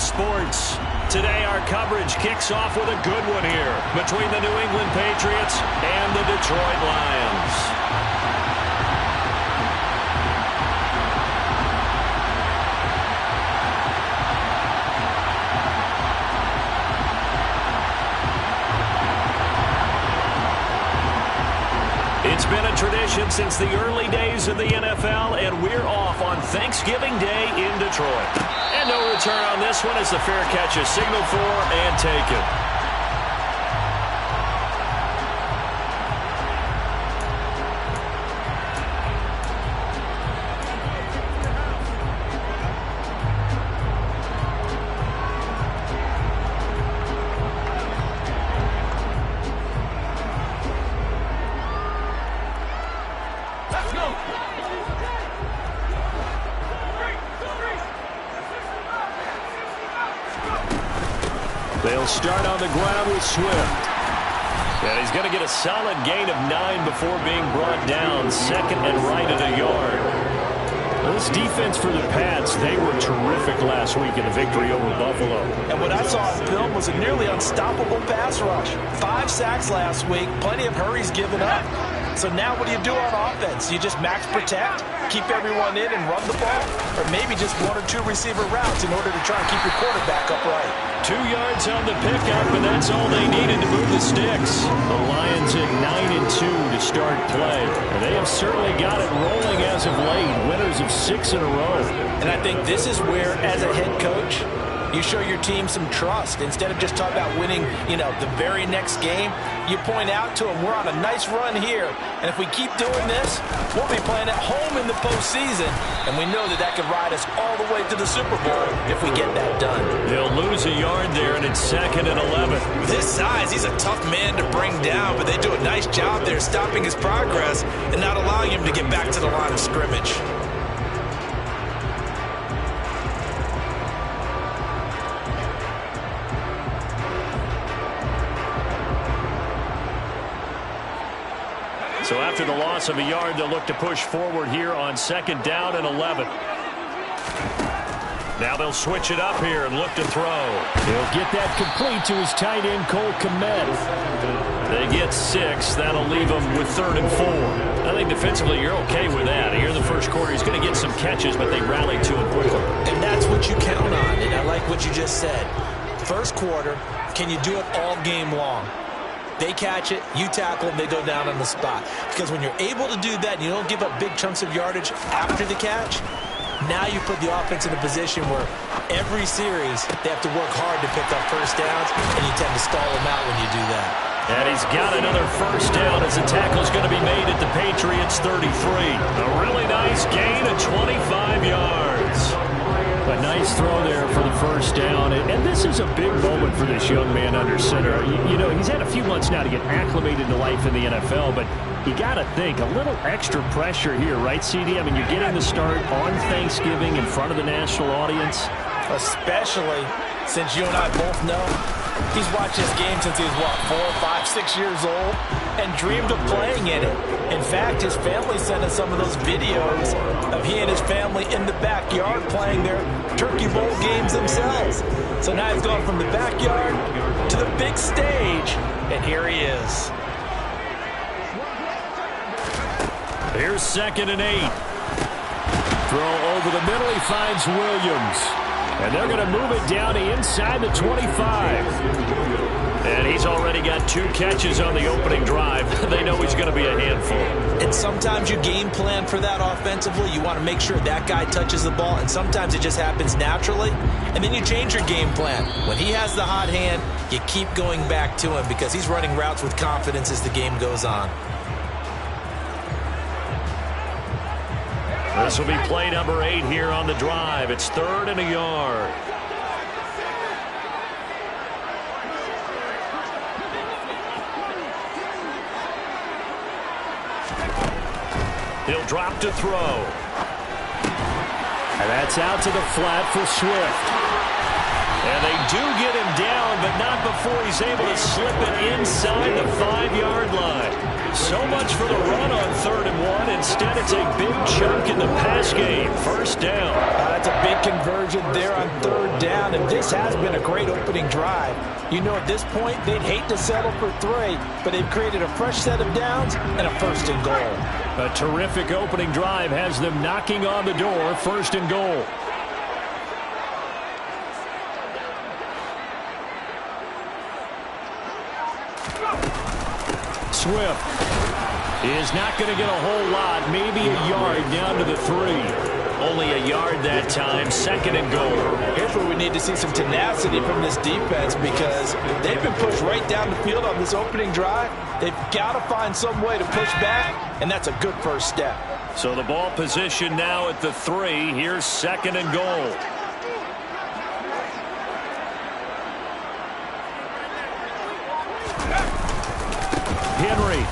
sports. Today our coverage kicks off with a good one here between the New England Patriots and the Detroit Lions. It's been a tradition since the early days of the NFL, and we're off on Thanksgiving Day in Detroit. And no return on this one as the fair catch is signaled for and taken. They'll start on the ground with Swift. And he's going to get a solid gain of 9 before being brought down. Second and right at a yard. This defense for the Pats, they were terrific last week in the victory over Buffalo. And what I saw on film was a nearly unstoppable pass rush. 5 sacks last week, plenty of hurries given up. So now what do you do on offense? You just max protect, keep everyone in and run the ball? Or maybe just 1 or 2 receiver routes in order to try and keep your quarterback upright? 2 yards on the pickup, and that's all they needed to move the sticks. The Lions at 9-2 to start play. And they have certainly got it rolling as of late. Winners of 6 in a row. And I think this is where, as a head coach, you show your team some trust. Instead of just talking about winning, the very next game, you point out to them, we're on a nice run here. And if we keep doing this, we'll be playing at home in the postseason. And we know that could ride us all the way to the Super Bowl if we get that done. They'll lose a yard there, and it's 2nd and 11. With his size, he's a tough man to bring down, but they do a nice job there stopping his progress and not allowing him to get back to the line of scrimmage. So after the loss of a yard, they'll look to push forward here on 2nd down and 11. Now they'll switch it up here and look to throw. He'll get that complete to his tight end, Cole Kmet. They get 6. That'll leave them with 3rd and 4. I think defensively you're okay with that. Here in the first quarter, he's going to get some catches, but they rallied to him quickly. And that's what you count on, and I like what you just said. First quarter, can you do it all game long? They catch it, you tackle them, they go down on the spot. Because when you're able to do that and you don't give up big chunks of yardage after the catch, now you put the offense in a position where every series they have to work hard to pick up first downs, and you tend to stall them out when you do that. And he's got another first down as the tackle's going to be made at the Patriots 33. A really nice gain of 25 yards. A nice throw there for the first down. And this is a big moment for this young man under center. He's had a few months now to get acclimated to life in the NFL, but you got to think a little extra pressure here, right, CD? I mean, you're getting the start on Thanksgiving in front of the national audience. Especially since you and I both know he's watched this game since he was, 4, 5, 6 years old and dreamed of playing in it. In fact, his family sent us some of those videos of he and his family in the backyard playing their Turkey Bowl games themselves. So now he's gone from the backyard to the big stage, and here he is. Here's 2nd and 8. Throw over the middle, he finds Williams. And they're going to move it down to inside the 25. And he's already got 2 catches on the opening drive. They know he's going to be a handful. And sometimes you game plan for that offensively. You want to make sure that guy touches the ball, and sometimes it just happens naturally. And then you change your game plan. When he has the hot hand, you keep going back to him because he's running routes with confidence as the game goes on. This will be play number 8 here on the drive. It's 3rd and a yard. He'll drop to throw. And that's out to the flat for Swift. And they do get him down, but not before he's able to slip it inside the 5-yard line. So much for the run on 3rd and 1. Instead, it's a big chunk in the pass game. First down. That's a big conversion there on 3rd down, and this has been a great opening drive. You know, at this point, they'd hate to settle for 3, but they've created a fresh set of downs and a 1st and goal. A terrific opening drive has them knocking on the door. 1st and goal. Swift is not going to get a whole lot, maybe a yard down to the 3. Only a yard that time. 2nd and goal. Here's where we need to see some tenacity from this defense, because they've been pushed right down the field on this opening drive. They've got to find some way to push back, and that's a good first step. So the ball position now at the 3. Here's 2nd and goal. Henry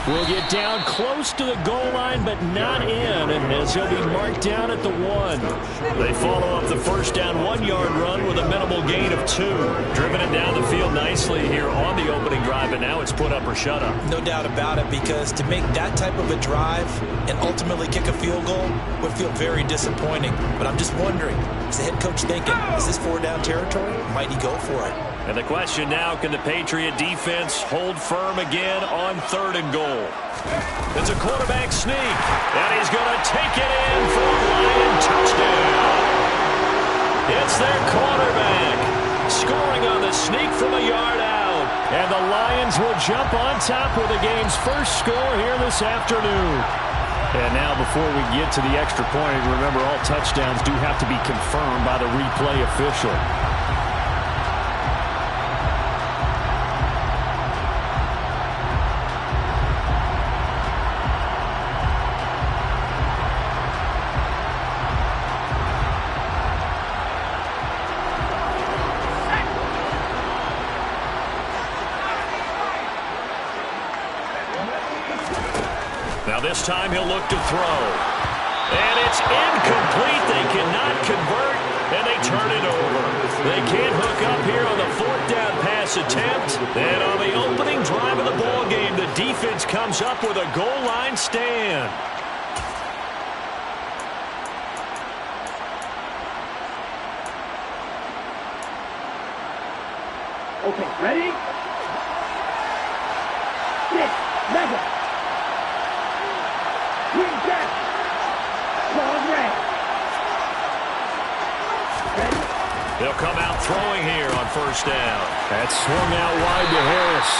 will get down close to the goal line, but not in, and as he'll be marked down at the 1. They follow up the first down 1-yard run with a minimal gain of 2. Driven it down the field nicely here on the opening drive, and now it's put up or shut up. No doubt about it, because to make that type of a drive and ultimately kick a field goal would feel very disappointing. But I'm just wondering, is the head coach thinking, is this 4-down territory? Might he go for it? And the question now, can the Patriot defense hold firm again on 3rd and goal? It's a quarterback sneak, and he's going to take it in for a Lion touchdown. It's their quarterback scoring on the sneak from a yard out. And the Lions will jump on top with the game's first score here this afternoon. And now before we get to the extra point, remember all touchdowns do have to be confirmed by the replay official. Now this time he'll look to throw. And it's incomplete. They cannot convert, and they turn it over. They can't hook up here on the 4th down pass attempt. And on the opening drive of the ball game, the defense comes up with a goal line stand. Okay, ready? 6, level. Green back. Ball red. Ready? They'll come out throwing here on 1st down. That swung out wide to Harris.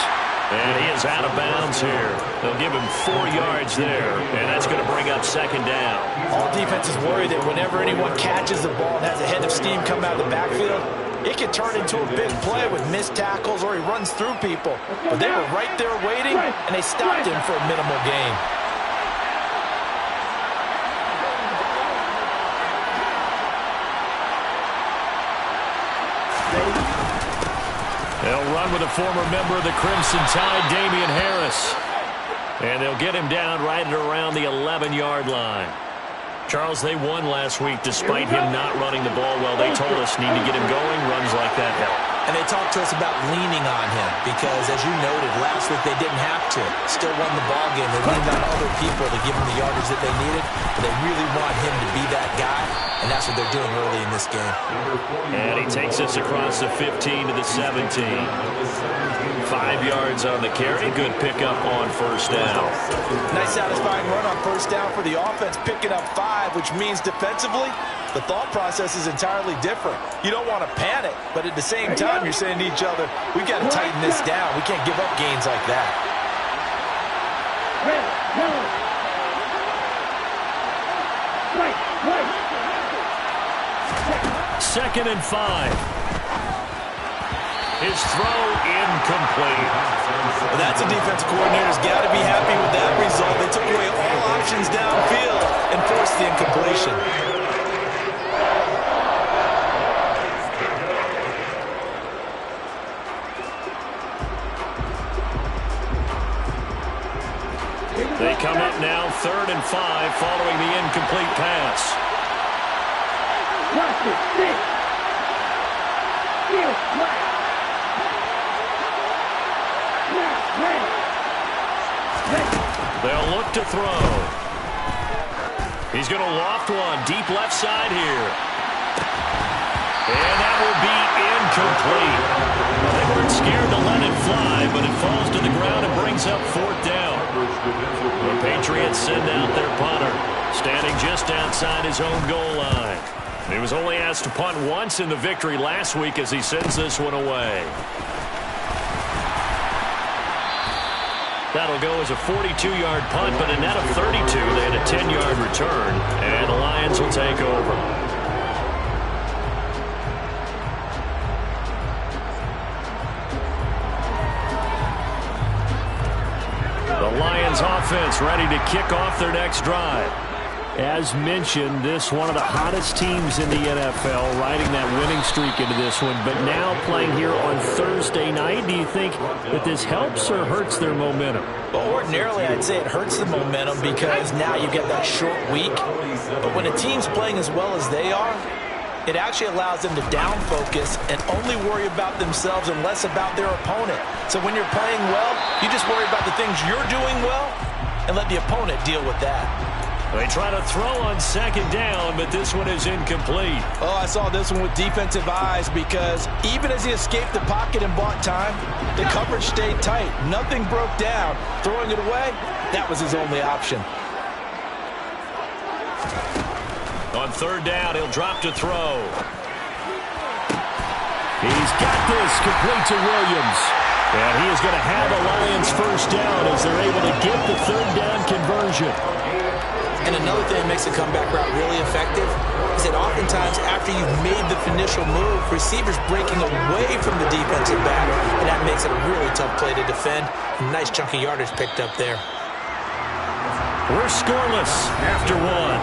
And he is out of bounds here. They'll give him 4 yards there, and that's going to bring up 2nd down. All defenses worry that whenever anyone catches the ball and has a head of steam come out of the backfield, it can turn into a big play with missed tackles or he runs through people. But they were right there waiting, and they stopped him for a minimal gain. They'll run with a former member of the Crimson Tide, Damian Harris. And they'll get him down right at around the 11-yard line. Charles, they won last week despite him not running the ball well. They told us need to get him going. Runs like that help. And they talked to us about leaning on him because, as you noted, last week they didn't have to. Still won the ball game. They leaned on other people to give them the yardage that they needed. But they really want him to be that guy, and that's what they're doing early in this game. And he takes us across the 15 to the 17. 5 yards on the carry. Good pickup on 1st down. Nice satisfying run on 1st down for the offense, picking up 5, which means defensively, the thought process is entirely different. You don't want to panic, but at the same time, you're saying to each other, we've got to tighten this down. We can't give up gains like that. Red, yellow. Right, right. 2nd and 5. His throw incomplete. Well, that's a defense coordinator's got to be happy with that result. They took away all options downfield and forced the incompletion. They come up now 3rd and 5 following the incomplete pass. Watch it, 6. Steal it. Right. Now, ready. Ready. They'll look to throw. He's going to loft one deep left side here. And that will be incomplete. Well, they weren't scared to let it fly, but it falls to the ground and brings up fourth down. The Patriots send out their punter, standing just outside his own goal line. He was only asked to punt once in the victory last week as he sends this one away. That'll go as a 42-yard punt, but a net of 32. They had a 10-yard return, and the Lions will take over. The Lions offense ready to kick off their next drive. As mentioned, this one of the hottest teams in the NFL, riding that winning streak into this one, but now playing here on Thursday night. Do you think that this helps or hurts their momentum? Well, ordinarily, I'd say it hurts the momentum because now you get that short week. But when a team's playing as well as they are, it actually allows them to down focus and only worry about themselves and less about their opponent. So when you're playing well, you just worry about the things you're doing well and let the opponent deal with that. They try to throw on second down, but this one is incomplete. Oh, I saw this one with defensive eyes because even as he escaped the pocket and bought time, the coverage stayed tight. Nothing broke down. Throwing it away, that was his only option. On third down, he'll drop to throw. He's got this complete to Williams. And he is going to have a Lions first down as they're able to get the third down conversion. And another thing that makes the comeback route really effective is that oftentimes after you've made the initial move, receivers breaking away from the defensive back, and that makes it a really tough play to defend. A nice chunk of yardage picked up there. We're scoreless after one.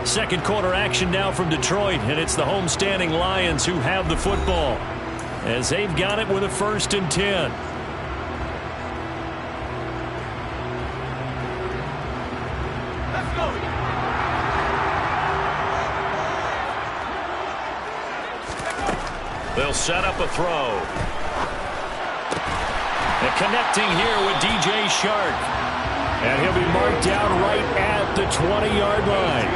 Second quarter action now from Detroit, and it's the homestanding Lions who have the football as they've got it with a 1st and 10. They'll set up a throw. And connecting here with DJ Shark. And he'll be marked down right at the 20-yard line.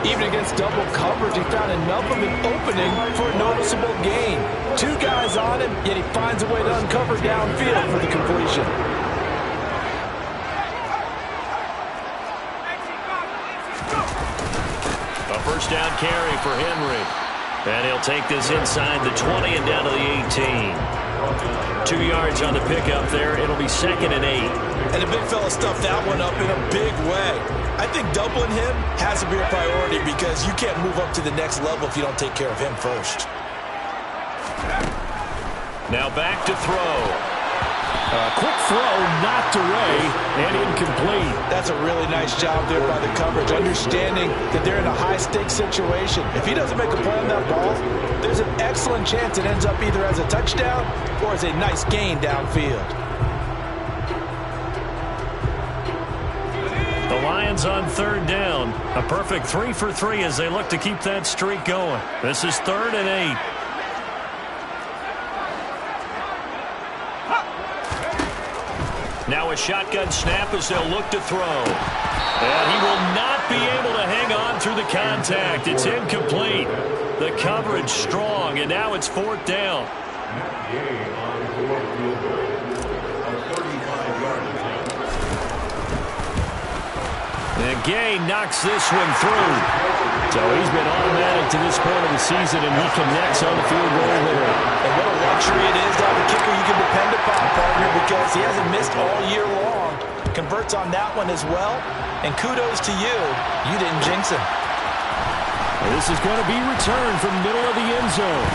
Even against double coverage, he found enough of an opening for a noticeable gain. 2 guys on him, yet he finds a way to uncover downfield for the completion. A first down carry for Henry. And he'll take this inside the 20 and down to the 18. 2 yards on the pickup there. It'll be 2nd and 8. And the big fella stuffed that one up in a big way. I think doubling him has to be a priority because you can't move up to the next level if you don't take care of him first. Now back to throw. A quick throw knocked away and incomplete. That's a really nice job there by the coverage, understanding that they're in a high-stakes situation. If he doesn't make a play on that ball, there's an excellent chance it ends up either as a touchdown or as a nice gain downfield. The Lions on third down. A perfect 3 for 3 as they look to keep that streak going. This is 3rd and 8. Now a shotgun snap as they'll look to throw. And he will not be able to hang on through the contact. It's incomplete. The coverage strong, and now it's 4th down. And Gay knocks this one through. So he's been automatic to this point of the season, and he connects on the field goal there. And what a luxury it is to have a kicker you can depend upon, partner, because he hasn't missed all year long. Converts on that one as well. And kudos to you. You didn't jinx him. And this is going to be returned from middle of the end zone.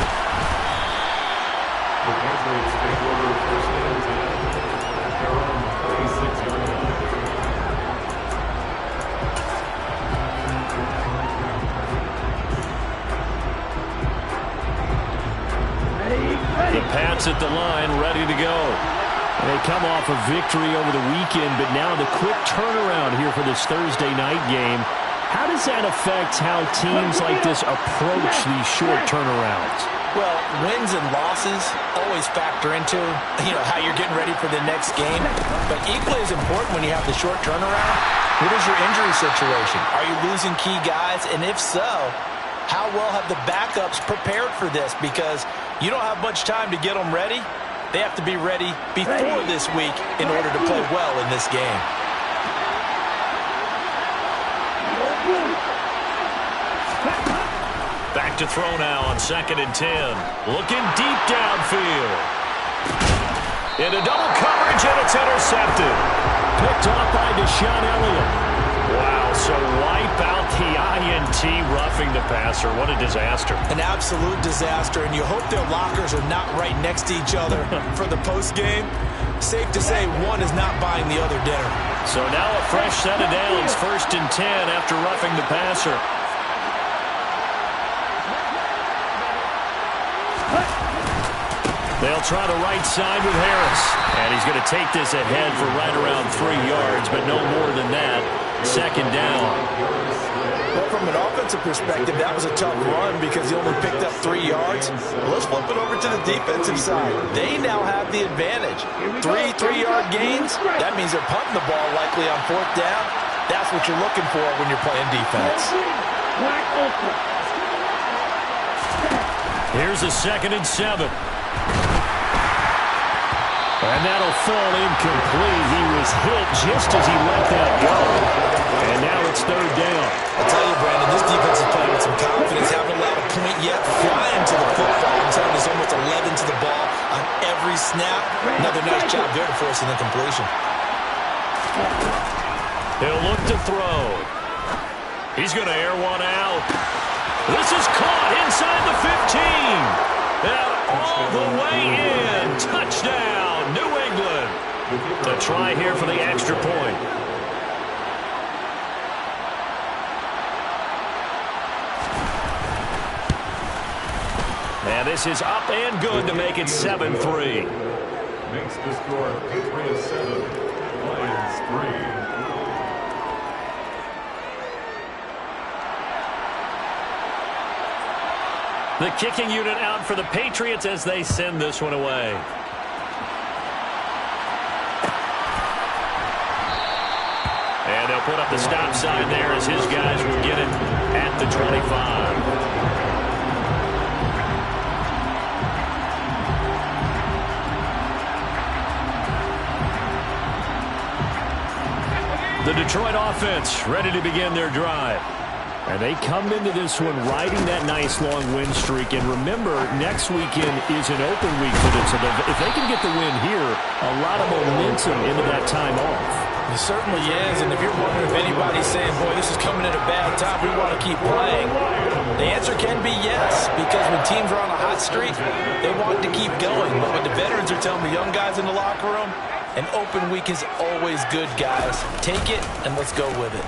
The Patriots take over first and 10. Around 36 yards. The Pats at the line, ready to go. They come off a victory over the weekend, but now the quick turnaround here for this Thursday night game. How does that affect how teams like this approach these short turnarounds? Well, wins and losses always factor into, how you're getting ready for the next game. But equally as important when you have the short turnaround, what is your injury situation? Are you losing key guys? And if so, how well have the backups prepared for this? Because you don't have much time to get them ready. They have to be ready before this week in order to play well in this game. Back to throw now on 2nd and 10. Looking deep downfield. Into double coverage, and it's intercepted. Picked off by Deshaun Elliott. Wow, so wipe out the INT roughing the passer. What a disaster. An absolute disaster, and you hope their lockers are not right next to each other for the postgame. Safe to say one is not buying the other dinner. So now a fresh set of downs, 1st and 10 after roughing the passer. They'll try the right side with Harris. And he's going to take this ahead for right around 3 yards, but no more than that. 2nd down. Well, from an offensive perspective, that was a tough run because he only picked up 3 yards. Well, let's flip it over to the defensive side. They now have the advantage. 3 3-yard gains. That means they're punting the ball likely on 4th down. That's what you're looking for when you're playing defense. Here's a 2nd and 7. And that'll fall incomplete. He was hit just as he let that go. And now it's 3rd down. I'll tell you, Brandon, this defense is playing with some confidence. Haven't allowed a point yet. Flying to the football. I'm telling you, there's almost 11 to the ball on every snap. Another nice job there to force an incompletion. He'll look to throw. He's going to air one out. This is caught inside the 15. And all the way in. Touchdown. New England to try here for the extra point. And this is up and good to make it 7-3. Makes the score Patriots 7, Lions 3. The kicking unit out for the Patriots as they send this one away. And they'll put up the stop sign there as his guys will get it at the 25. The Detroit offense ready to begin their drive. And they come into this one riding that nice long win streak. And remember, next weekend is an open week for them. So if they can get the win here, a lot of momentum into that time off. It certainly is. And if you're wondering if anybody's saying, boy, this is coming at a bad time, we want to keep playing, the answer can be yes. Because when teams are on a hot streak, they want to keep going. But what the veterans are telling the young guys in the locker room, an open week is always good, guys. Take it and let's go with it.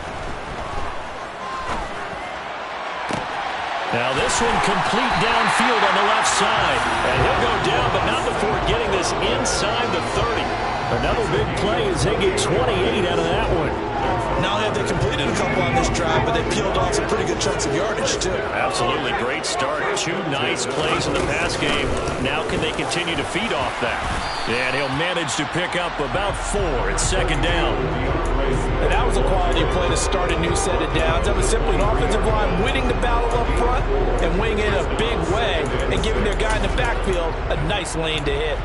Now this one complete downfield on the left side. And he'll go down, but not before getting this inside the 30. Another big play as they get 28 out of that one. Not only have they completed a couple on this drive, but they peeled off some pretty good chunks of yardage, too. Absolutely great start. 2 nice plays in the pass game. Now can they continue to feed off that? And he'll manage to pick up about 4. It's 2nd down. And that was a quality play to start a new set of downs. That was simply an offensive line winning the battle up front and winning it in a big way and giving their guy in the backfield a nice lane to hit.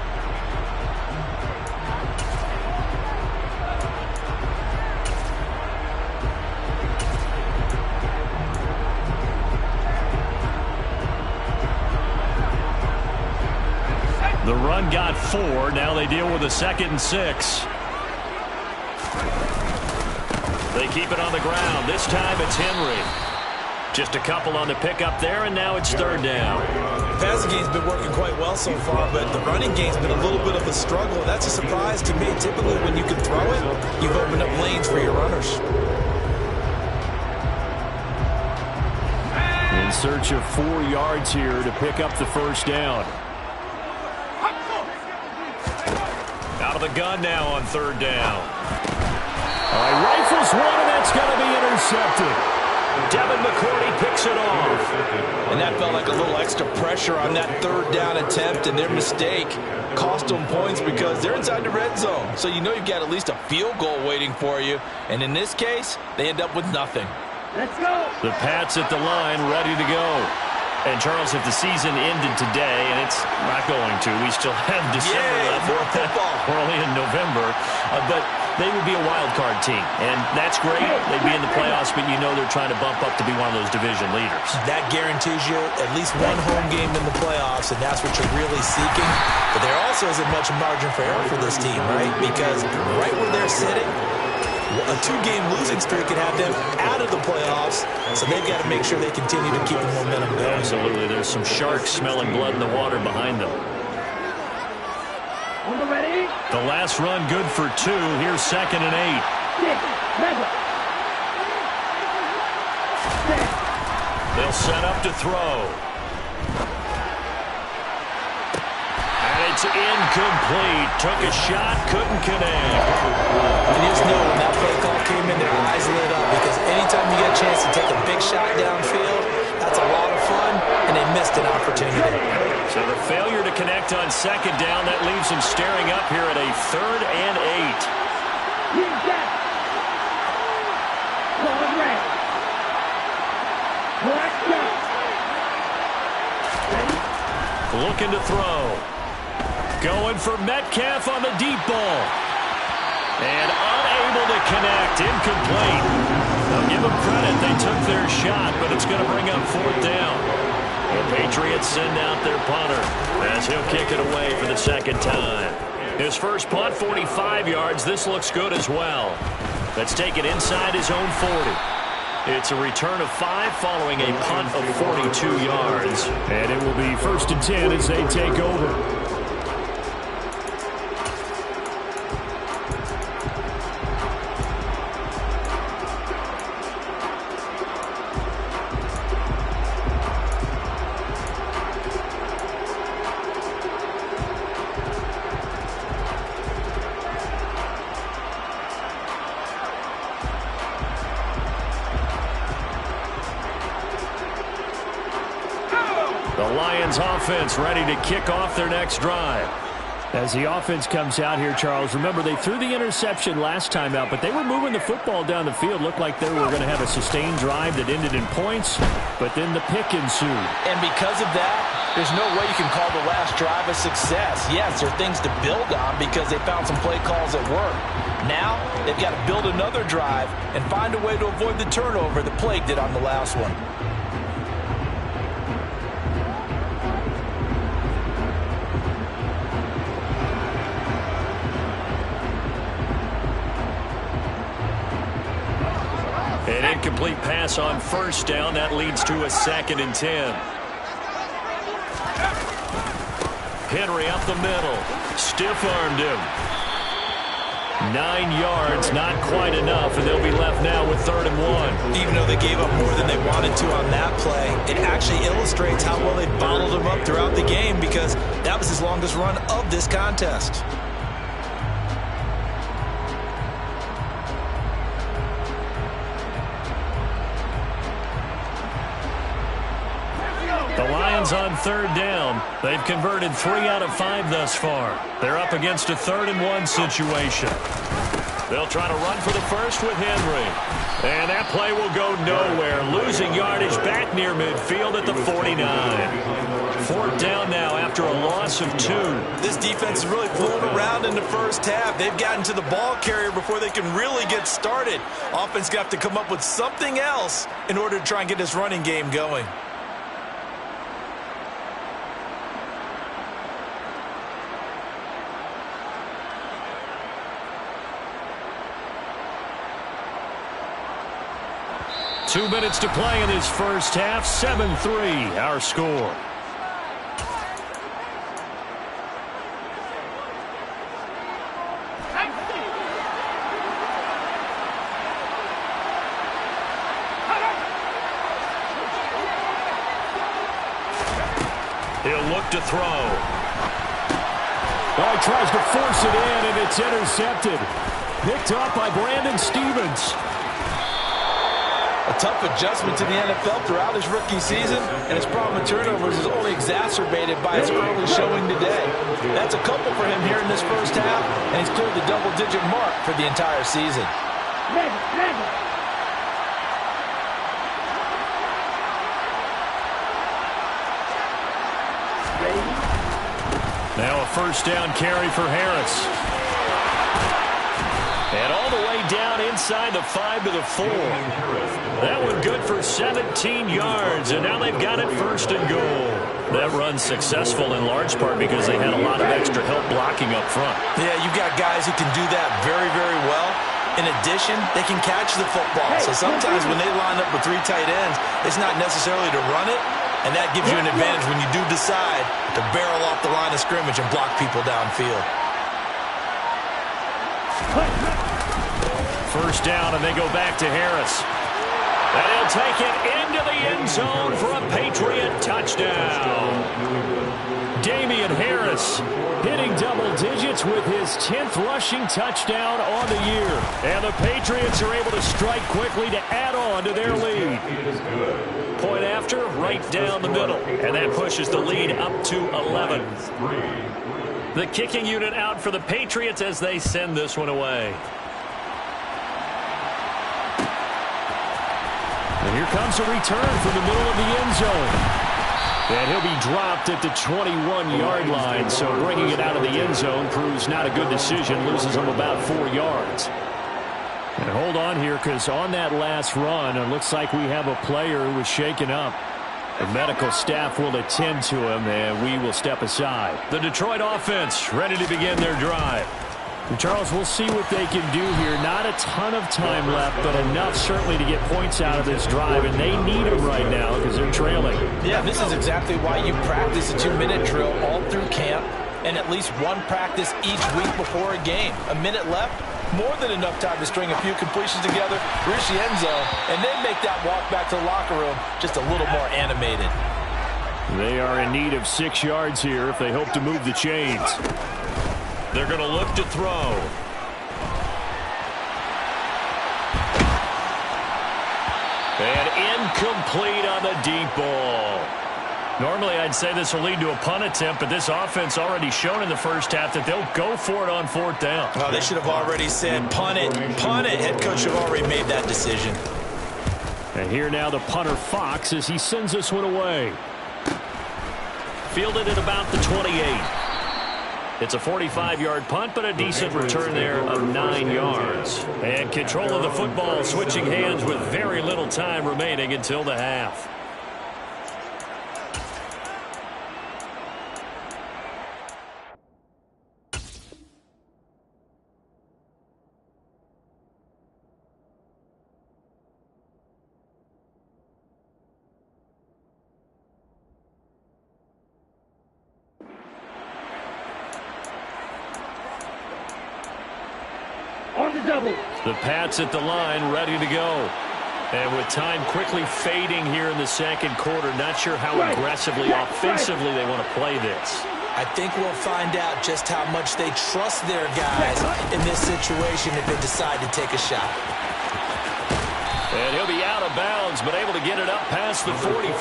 The run got 4. Now they deal with a 2nd and 6. They keep it on the ground. This time it's Henry. Just a couple on the pickup there, and now it's 3rd down. The passing game's been working quite well so far, but the running game's been a little bit of a struggle. That's a surprise to me. Typically, when you can throw it, you've opened up lanes for your runners. In search of 4 yards here to pick up the 1st down. Out of the gun now on 3rd down. All right, rifles one, and that's going to be intercepted. Devin McCourty picks it off. And that felt like a little extra pressure on that third down attempt, and their mistake cost them points because they're inside the red zone. So you know you've got at least a field goal waiting for you. And in this case, they end up with nothing. Let's go. The Pats at the line, ready to go. And, Charles, if the season ended today, and it's not going to, we still have December left. More football. We're only in November. But they would be a wild card team. And that's great. They'd be in the playoffs, but you know they're trying to bump up to be one of those division leaders. That guarantees you at least one home game in the playoffs, and that's what you're really seeking. But there also isn't much margin for error for this team, right? Because right where they're sitting, a 2-game losing streak could have them out of the playoffs, so they've got to make sure they continue to keep the momentum going. Absolutely. There's some sharks smelling blood in the water behind them. On the ready. The last run good for 2. Here's 2nd and 8. They'll set up to throw. It's incomplete. Took a shot, couldn't connect. And you just know when that play call came in, their eyes lit up because anytime you get a chance to take a big shot downfield, that's a lot of fun, and they missed an opportunity. So the failure to connect on 2nd down, that leaves them staring up here at a 3rd and 8. Use that. Ball is ready. Black shot. Looking to throw. Going for Metcalf on the deep ball. And unable to connect. Incomplete. I'll give them credit. They took their shot, but it's going to bring up 4th down. The Patriots send out their punter as he'll kick it away for the 2nd time. His first punt, 45 yards. This looks good as well. Let's take it inside his own 40. It's a return of 5 following a punt of 42 yards. And it will be 1st and 10 as they take over. The Lions offense ready to kick off their next drive. As the offense comes out here, Charles, remember they threw the interception last time out, but they were moving the football down the field. Looked like they were going to have a sustained drive that ended in points, but then the pick ensued. And because of that, there's no way you can call the last drive a success. Yes, there are things to build on because they found some play calls that work. Now, they've got to build another drive and find a way to avoid the turnover that plagued it on the last one. An incomplete pass on 1st down. That leads to a 2nd and 10. Henry up the middle. Stiff-armed him. 9 yards, not quite enough, and they'll be left now with 3rd and 1. Even though they gave up more than they wanted to on that play, it actually illustrates how well they bottled them up throughout the game because that was his longest run of this contest. The Lions on 3rd down. They've converted 3 out of 5 thus far. They're up against a 3rd and 1 situation. They'll try to run for the first with Henry. And that play will go nowhere. Losing yardage back near midfield at the 49. 4th down now after a loss of 2. This defense is really fooling around in the first half. They've gotten to the ball carrier before they can really get started. Offense got to come up with something else in order to try and get this running game going. Two minutes to play in this first half. 7-3, our score. He'll look to throw. Oh, he tries to force it in, and it's intercepted. Picked up by Brandon Stevens. A tough adjustment to the NFL throughout his rookie season, and his problem with turnovers is only exacerbated by his early showing today. That's a couple for him here in this first half, and he's cleared the double-digit mark for the entire season. Now a first down carry for Harris. And all the way down inside the 5 to the 4. That one good for 17 yards, and now they've got it first and goal. That run's successful in large part because they had a lot of extra help blocking up front. Yeah, you've got guys who can do that very, very well. In addition, they can catch the football. So sometimes when they line up with 3 tight ends, it's not necessarily to run it, and that gives you an advantage when you do decide to barrel off the line of scrimmage and block people downfield. First down, and they go back to Harris. And he'll take it into the end zone for a Patriot touchdown. Damian Harris hitting double digits with his 10th rushing touchdown on the year. And the Patriots are able to strike quickly to add on to their lead. Point after, right down the middle. And that pushes the lead up to 11. The kicking unit out for the Patriots as they send this one away. And here comes a return from the middle of the end zone. And he'll be dropped at the 21-yard line. So bringing it out of the end zone proves not a good decision. Loses him about 4 yards. And hold on here, because on that last run, it looks like we have a player who was shaken up. The medical staff will attend to him, and we will step aside. The Detroit offense ready to begin their drive. And Charles, we'll see what they can do here. Not a ton of time left, but enough certainly to get points out of this drive, and they need them right now because they're trailing. Yeah, this is exactly why you practice a 2-minute drill all through camp and at least one practice each week before a game. A minute left, more than enough time to string a few completions together, reach the end zone, and then make that walk back to the locker room just a little more animated. They are in need of 6 yards here if they hope to move the chains. They're going to look to throw. And incomplete on the deep ball. Normally, I'd say this will lead to a punt attempt, but this offense already shown in the first half that they'll go for it on 4th down. Oh, they should have already said punt it. Punt it. Head coach should have already made that decision. And here now the punter Fox as he sends this one away. Fielded at about the 28. It's a 45-yard punt, but a decent return there of 9 yards. And control of the football switching hands with very little time remaining until the half. The Pats at the line, ready to go. And with time quickly fading here in the second quarter, not sure how aggressively, offensively they want to play this. I think we'll find out just how much they trust their guys in this situation if they decide to take a shot. And he'll be out of bounds, but able to get it up past the 45.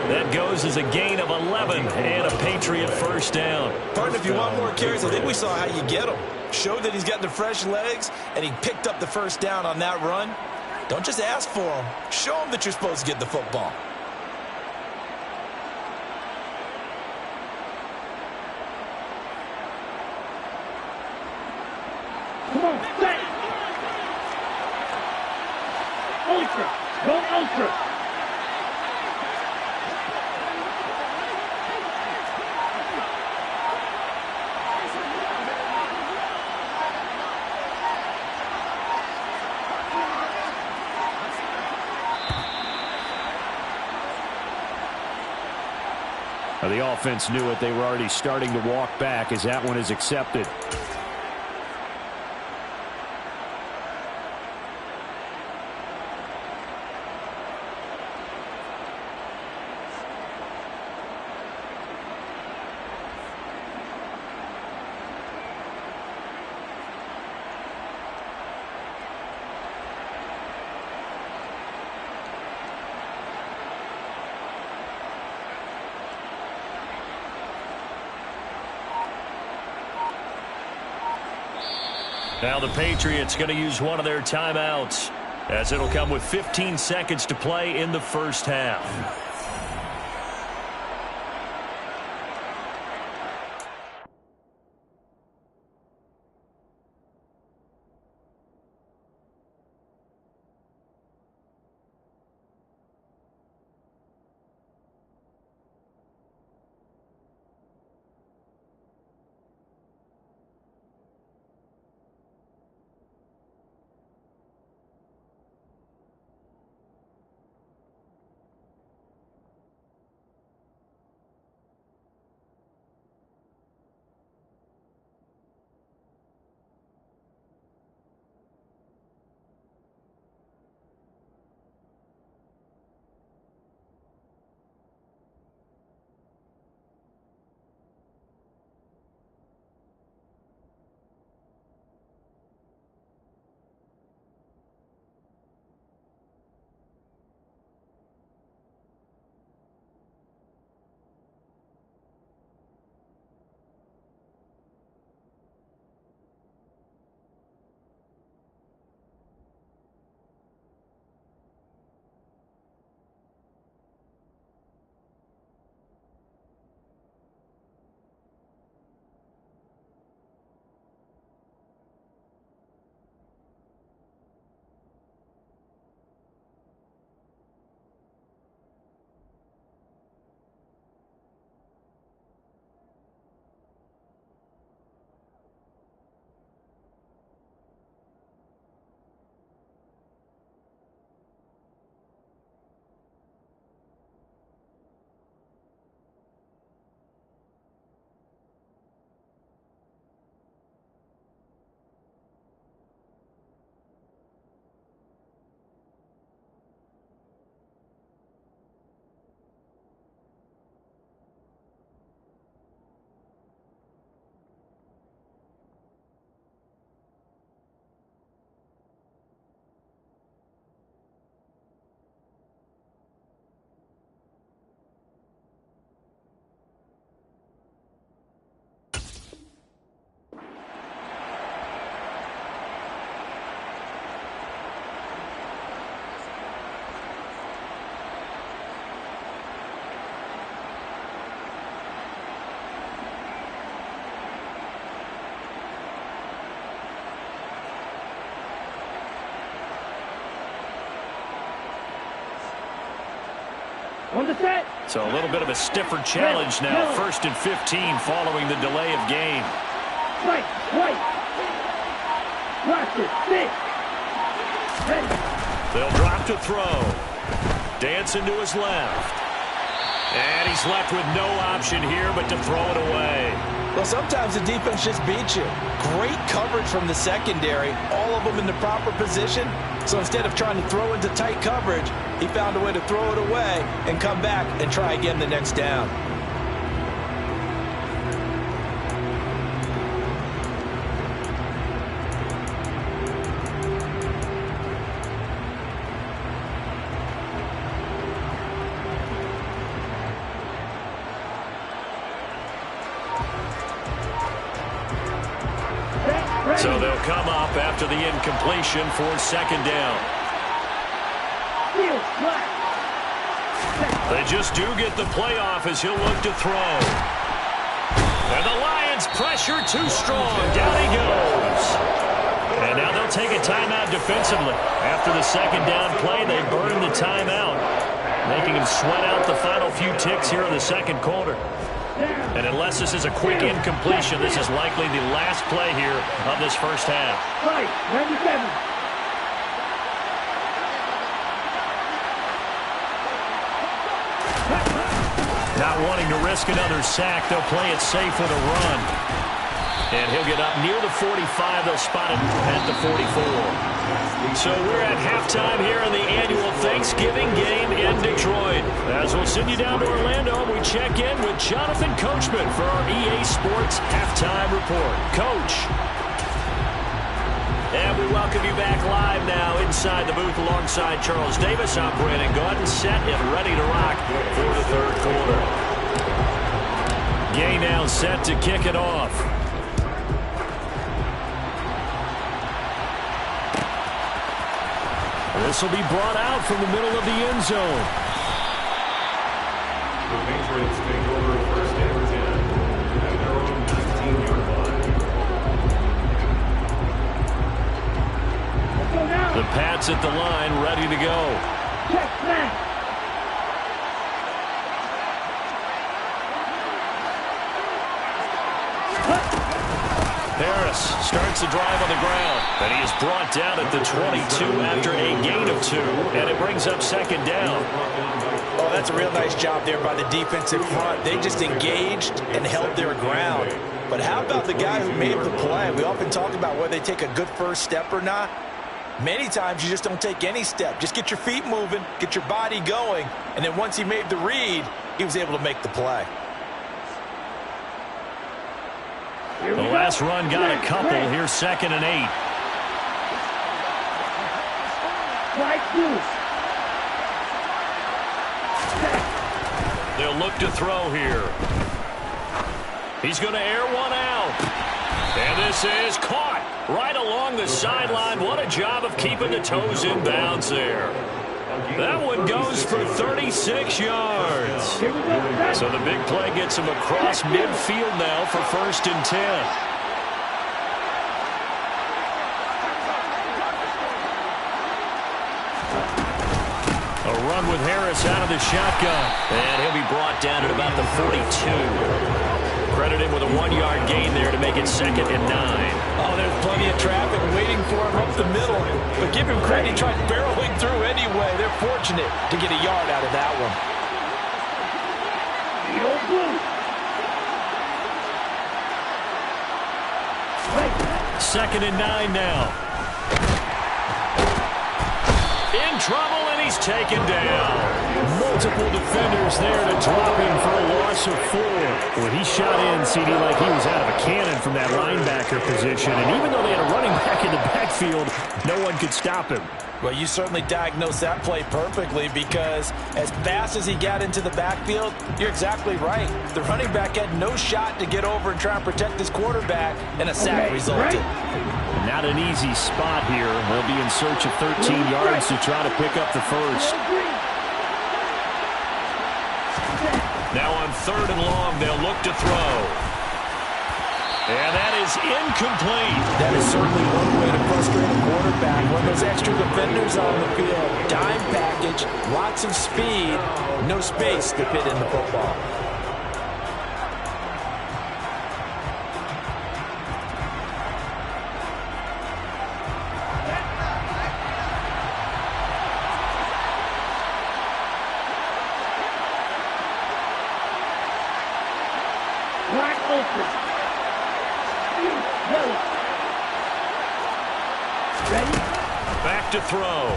That goes as a gain of 11 and a Patriot first down. Partner, if you want more carries, I think we saw how you get them. Showed that he's got the fresh legs, and he picked up the first down on that run. Don't just ask for him. Show him that you're supposed to get the football. Come on, set! Ultra! Go ultra! The offense knew it. They were already starting to walk back as that one is accepted. Now the Patriots going to use one of their timeouts, as it'll come with 15 seconds to play in the first half. On the set. So a little bit of a stiffer challenge now. 1st and 15 following the delay of game. Right. Watch it. Six. Ready. They'll drop to throw. Dancing to his left. And he's left with no option here but to throw it away. Well, sometimes the defense just beats you. Great coverage from the secondary, all of them in the proper position. So instead of trying to throw into tight coverage, he found a way to throw it away and come back and try again the next down. So they'll come up after the incompletion for 2nd down. They just do get the playoff as he'll look to throw. And the Lions pressure too strong. Down he goes. And now they'll take a timeout defensively. After the 2nd down play, they burn the timeout, making him sweat out the final few ticks here in the 2nd quarter. And unless this is a quick incompletion, this is likely the last play here of this first half. Right, 97. Not wanting to risk another sack, they'll play it safe with a run. And he'll get up near the 45. They'll spot him at the 44. So we're at halftime here in the annual Thanksgiving game in Detroit. As we'll send you down to Orlando, we check in with Jonathan Coachman for our EA Sports Halftime Report. Coach. And we welcome you back live now inside the booth alongside Charles Davis. I'm Brandon Gaudin, set and ready to rock for the 3rd quarter. Gay now set to kick it off. This will be brought out from the middle of the end zone. The Patriots take over first and 10 at their own 19-yard line. Let's go now. The Pats at the line, ready to go. Check snap. Harris starts the drive on the ground, and he is brought down at the 22 after a gain of 2, and it brings up second down. Oh, that's a real nice job there by the defensive front. They just engaged and held their ground. But how about the guy who made the play? We often talk about whether they take a good first step or not. Many times you just don't take any step. Just get your feet moving, get your body going, and then once he made the read, he was able to make the play. The last run got a couple. Here's 2nd and 8. Right two. They'll look to throw here. He's going to air one out. And this is caught right along the sideline. What a job of keeping the toes in bounds there. That one goes for 36 yards. So the big play gets him across midfield now for 1st and 10. A run with Harris out of the shotgun. And he'll be brought down at about the 42. Credit him with a 1-yard gain there to make it 2nd and 9. Oh, there's plenty of traffic waiting for him up the middle. But give him credit, he tried barreling through anyway. They're fortunate to get a yard out of that one. Second and 9 now. In trouble, and he's taken down. Multiple defenders there to drop him for a loss of 4. Well, he shot in, CD, like he was out of a cannon from that linebacker position. And even though they had a running back in the backfield, no one could stop him. Well, you certainly diagnosed that play perfectly because as fast as he got into the backfield, you're exactly right. The running back had no shot to get over and try and protect his quarterback, and a sack resulted. Not an easy spot here. They'll be in search of 13 yards to try to pick up the first. Now on 3rd and long, they'll look to throw. And that is incomplete. That is certainly one way to frustrate a quarterback. When those extra defenders on the field, dime package, lots of speed, no space to fit in the football. Wide open. Ready? Back to throw.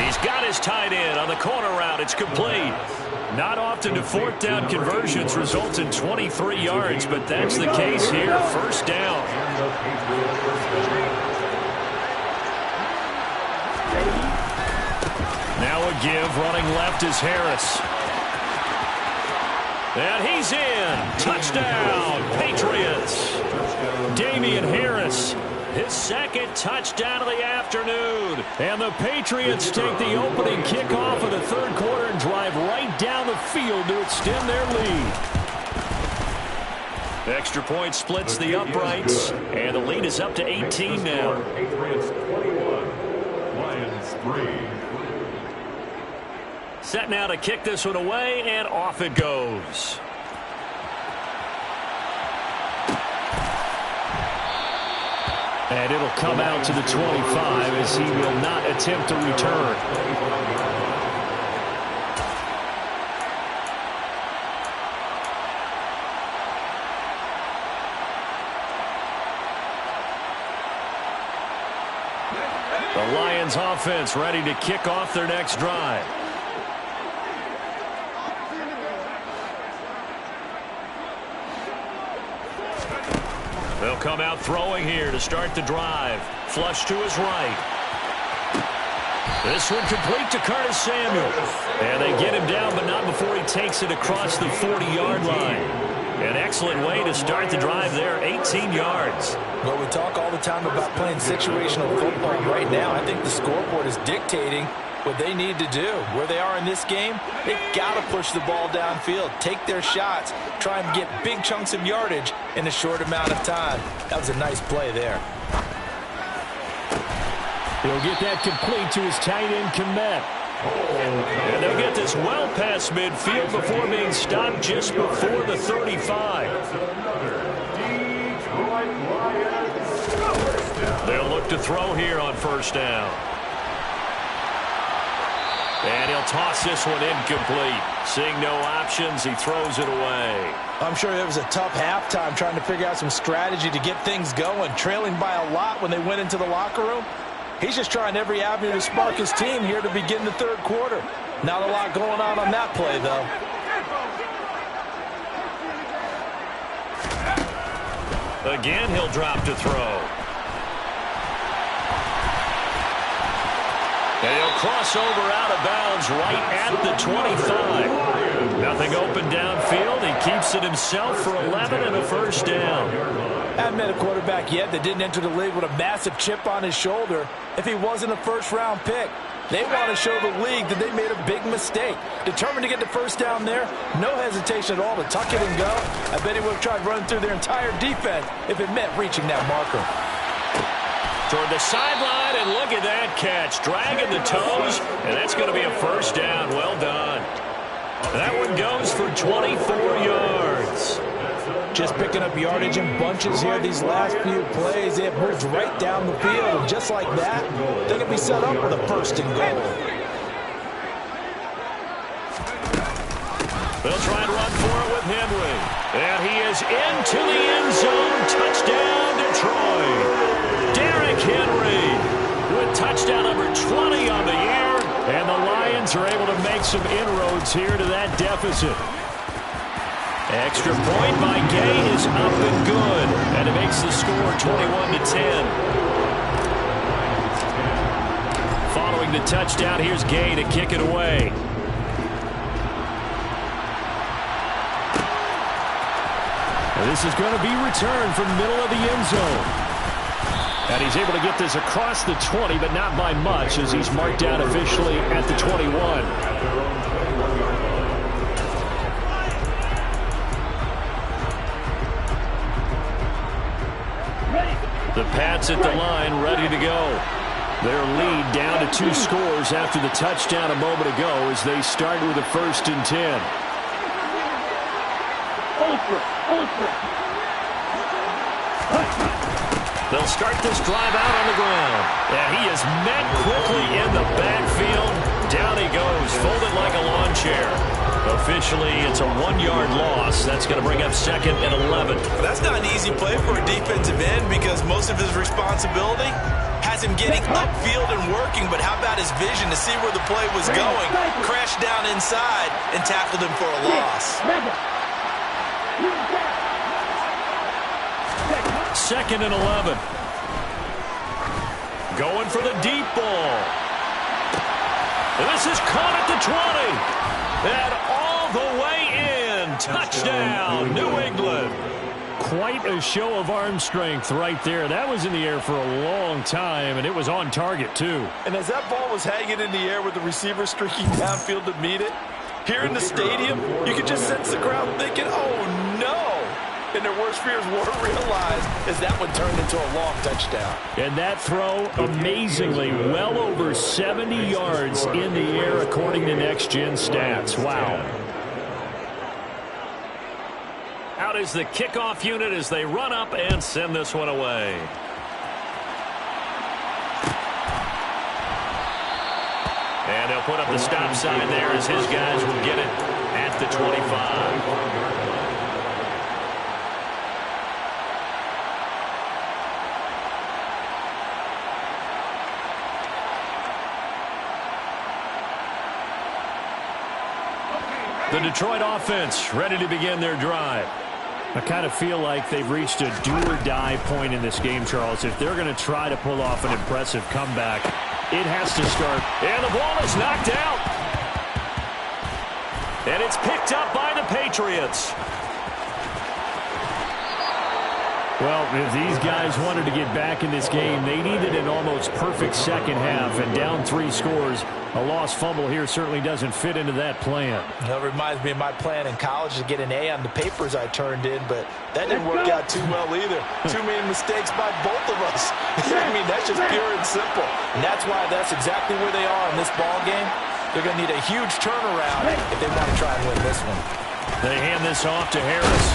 He's got his tight end on the corner route. It's complete. Not often do 4th down conversions result in 23 yards, but that's the case here. 1st down. Now a give. Running left is Harris. And he's in. Touchdown, Patriots. Damian Harris, his 2nd touchdown of the afternoon. And the Patriots take the opening kickoff of the 3rd quarter and drive right down the field to extend their lead. Extra point splits the uprights, and the lead is up to 18 now. Patriots 21, Lions 3. Set now to kick this one away, and off it goes. And it'll come out to the 25 as he will not attempt to return. The Lions offense ready to kick off their next drive. They'll come out throwing here to start the drive. Flush to his right. This one complete to Curtis Samuel. And they get him down, but not before he takes it across the 40-yard line. An excellent way to start the drive there, 18 yards. Well, we talk all the time about playing situational football. Right now, I think the scoreboard is dictating what they need to do. Where they are in this game, they've got to push the ball downfield, take their shots, try and get big chunks of yardage in a short amount of time. That was a nice play there. He'll get that complete to his tight end, Komet. And they'll get this well past midfield before being stopped just before the 35. They'll look to throw here on first down. And he'll toss this one incomplete. Seeing no options, he throws it away. I'm sure it was a tough halftime trying to figure out some strategy to get things going, trailing by a lot when they went into the locker room. He's just trying every avenue to spark his team here to begin the third quarter. Not a lot going on that play, though. Again, he'll drop to throw. And he'll cross over out of bounds right at the 25. Nothing open downfield. He keeps it himself for 11 and a first down. Haven't met a quarterback yet that didn't enter the league with a massive chip on his shoulder if he wasn't a first-round pick. They want to show the league that they made a big mistake. Determined to get the first down there, no hesitation at all to tuck it and go. I bet he would have tried running through their entire defense if it meant reaching that marker. Toward the sideline, and look at that catch. Dragging the toes, and that's going to be a first down. Well done. That one goes for 24 yards. Just picking up yardage in bunches here these last few plays. They have moved right down the field, and just like that, they can be set up with a first and goal. They'll try and run for it with Henry. And he is into the end zone. Touchdown, Detroit. Derrick Henry with touchdown number 20 on the year. And the Lions are able to make some inroads here to that deficit. Extra point by Gay is up and good. And it makes the score 21-10. Following the touchdown, here's Gay to kick it away. And this is going to be returned from the middle of the end zone. And he's able to get this across the 20, but not by much, as he's marked down officially at the 21. The Pats at the line, ready to go. Their lead down to 2 scores after the touchdown a moment ago as they start with a 1st and 10. They'll start this drive out on the ground. And he is met quickly in the backfield. Down he goes, folded like a lawn chair. Officially, it's a 1-yard loss. That's going to bring up 2nd and 11. That's not an easy play for a defensive end because most of his responsibility has him getting upfield and working, but how about his vision to see where the play was going, crashed down inside, and tackled him for a loss. 2nd and 11. Going for the deep ball. And this is caught at the 20. And all the way in. Touchdown, New England. Quite a show of arm strength right there. That was in the air for a long time, and it was on target, too. And as that ball was hanging in the air with the receiver streaking downfield to meet it, here in the stadium, you could just sense the crowd thinking, oh, no. And their worst fears weren't realized as that one turned into a long touchdown. And that throw, amazingly, well over 70 yards in the air, according to Next Gen Stats. Wow. Out is the kickoff unit as they run up and send this one away. And they'll put up the stop sign there as his guys will get it at the 25. The Detroit offense ready to begin their drive. I kind of feel like they've reached a do-or-die point in this game, Charles. If they're going to try to pull off an impressive comeback, it has to start. And the ball is knocked out. And it's picked up by the Patriots. Well, if these guys wanted to get back in this game, they needed an almost perfect second half, and down 3 scores. A lost fumble here certainly doesn't fit into that plan. That reminds me of my plan in college to get an A on the papers I turned in, but that didn't work out too well either. Too many mistakes by both of us. I mean, that's just pure and simple. And that's why that's exactly where they are in this ball game. They're going to need a huge turnaround if they want to try and win this one. They hand this off to Harris.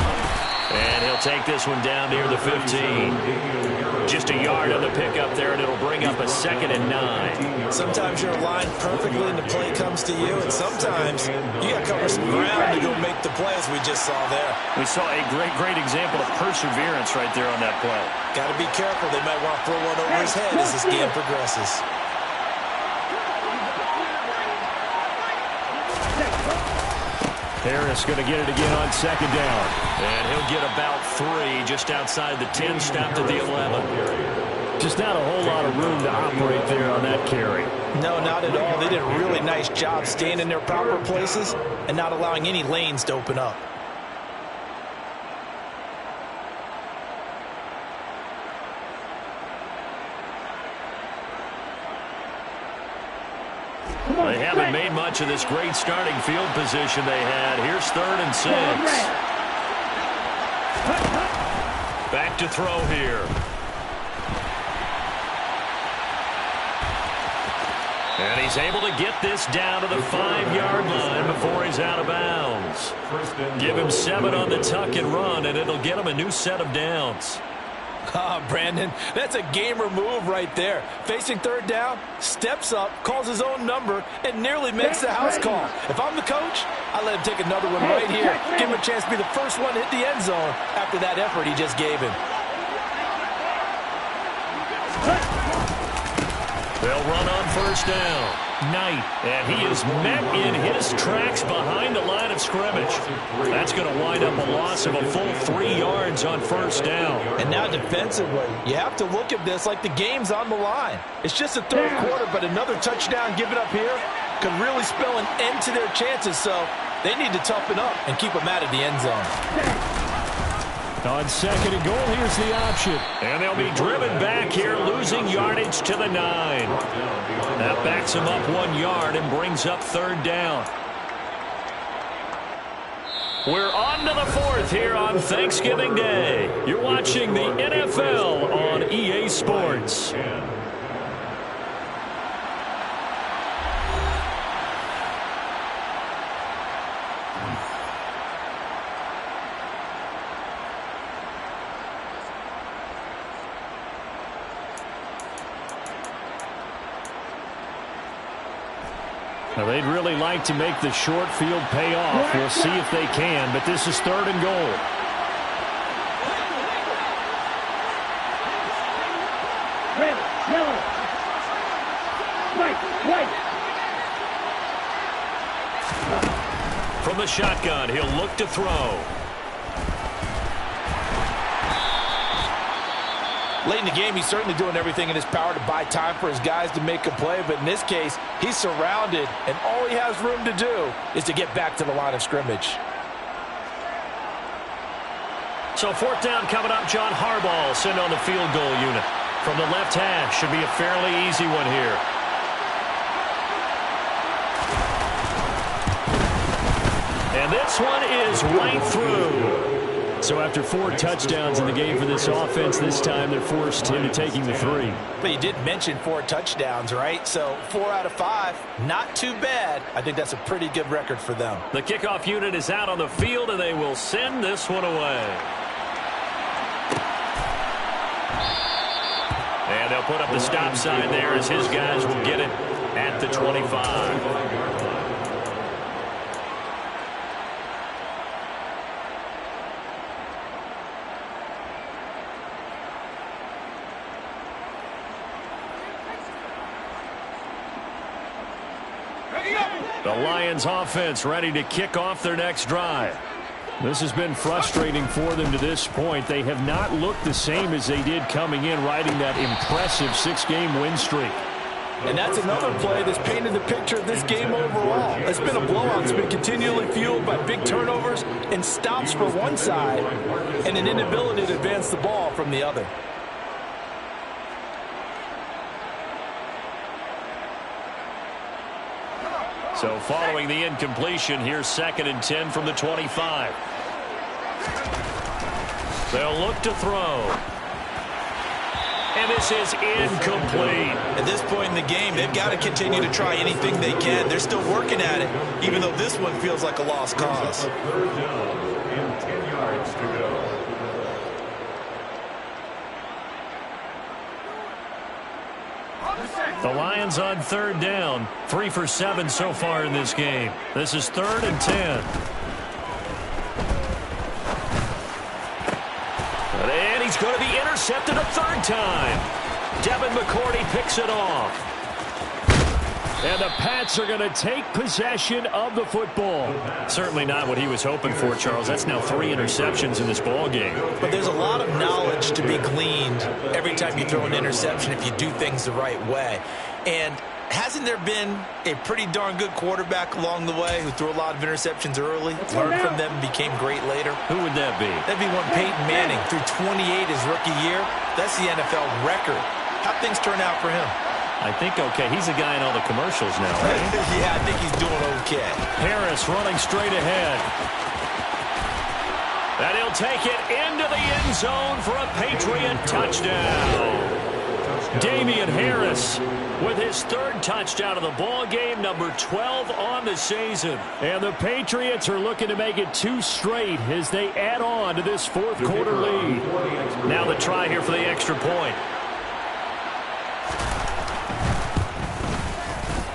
And he'll take this one down near the 15. Just a yard on the pickup there, and it'll bring up a 2nd and 9. Sometimes you're aligned perfectly and the play comes to you, and sometimes you got to cover some ground to go make the play, as we just saw there. We saw a great example of perseverance right there on that play. Got to be careful. They might want to throw one over his head as this game progresses. Harris going to get it again on 2nd down. And he'll get about 3 just outside the 10, stopped at the 11. Just not a whole lot of room to operate there on that carry. No, not at all. They did a really nice job staying in their proper places and not allowing any lanes to open up. They haven't made much of this great starting field position they had. Here's 3rd and 6. Back to throw here. And he's able to get this down to the 5-yard line before he's out of bounds. Give him 7 on the tuck and run, and it'll get him a new set of downs. Brandon, that's a gamer move right there. Facing 3rd down, steps up, calls his own number, and nearly makes the house call. If I'm the coach, I let him take another one right here. Give him a chance to be the first one to hit the end zone after that effort he just gave him. They'll run on 1st down. Knight, and he is met in his tracks behind the line of scrimmage. That's going to wind up a loss of a full 3 yards on 1st down. And now defensively, you have to look at this like the game's on the line. It's just the 3rd quarter, but another touchdown given up here could really spell an end to their chances, so they need to toughen up and keep them out of the end zone. On 2nd and goal, here's the option. And they'll be driven back here, losing yardage to the 9. That backs them up 1 yard and brings up 3rd down. We're on to the 4th here on Thanksgiving Day. You're watching the NFL on EA Sports. Now, they'd really like to make the short field pay off. We'll see if they can, but this is 3rd and goal. Red, yellow. White. From the shotgun, he'll look to throw. Late in the game, he's certainly doing everything in his power to buy time for his guys to make a play, but in this case, he's surrounded, and all he has room to do is to get back to the line of scrimmage. So 4th down coming up. John Harbaugh sent on the field goal unit. From the left hash, should be a fairly easy one here. And this one is right through. So after 4 touchdowns in the game for this offense, this time they're forced into taking the 3. But you did mention 4 touchdowns, right? So 4 out of 5, not too bad. I think that's a pretty good record for them. The kickoff unit is out on the field, and they will send this one away. And they'll put up the stop sign there as his guys will get it at the 25. The Lions offense ready to kick off their next drive. This has been frustrating for them to this point. They have not looked the same as they did coming in, riding that impressive 6-game win streak. And that's another play that's painted the picture of this game overall. It's been a blowout. It's been continually fueled by big turnovers and stops for one side and an inability to advance the ball from the other. So following the incompletion, here's 2nd and 10 from the 25. They'll look to throw. And this is incomplete. At this point in the game, they've got to continue to try anything they can. They're still working at it, even though this one feels like a lost cause. 3rd down and 10 yards to go. The Lions on 3rd down. 3 for 7 so far in this game. This is 3rd and 10. And he's going to be intercepted a 3rd time. Devin McCourty picks it off. And the Pats are going to take possession of the football. Certainly not what he was hoping for, Charles. That's now 3 interceptions in this ball game. But there's a lot of knowledge to be gleaned every time you throw an interception if you do things the right way. And hasn't there been a pretty darn good quarterback along the way who threw a lot of interceptions early, learned from them, and became great later? Who would that be? That'd be one Peyton Manning. Threw 28 his rookie year. That's the NFL record. How'd things turn out for him? I think okay. He's a guy in all the commercials now, right? Yeah, I think he's doing okay. Harris running straight ahead. And he'll take it into the end zone for a Patriot touchdown. Damian Harris with his 3rd touchdown of the ball game, number 12 on the season. And the Patriots are looking to make it 2 straight as they add on to this 4th quarter lead. Now the try here for the extra point.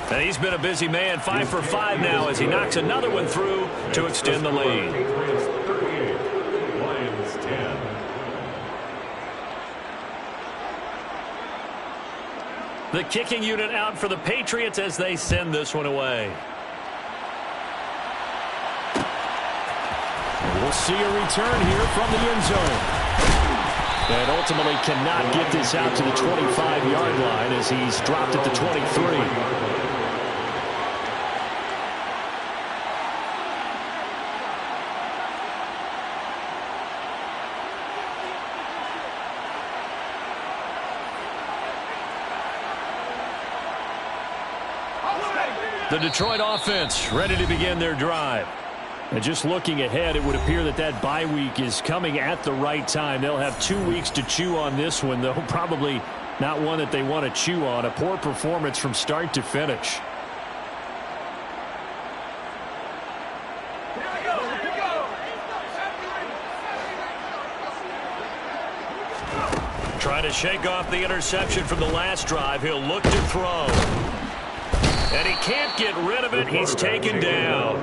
And he's been a busy man, 5 for 5 now as he knocks another one through to extend the lead. Patriots 38, Lions 10. The kicking unit out for the Patriots as they send this one away. We'll see a return here from the end zone. And ultimately cannot get this out to the 25-yard line as he's dropped at the 23. The Detroit offense ready to begin their drive. And just looking ahead, it would appear that that bye week is coming at the right time. They'll have 2 weeks to chew on this one, though probably not one that they want to chew on. A poor performance from start to finish. Trying to shake off the interception from the last drive. He'll look to throw. And he can't get rid of it. He's taken down.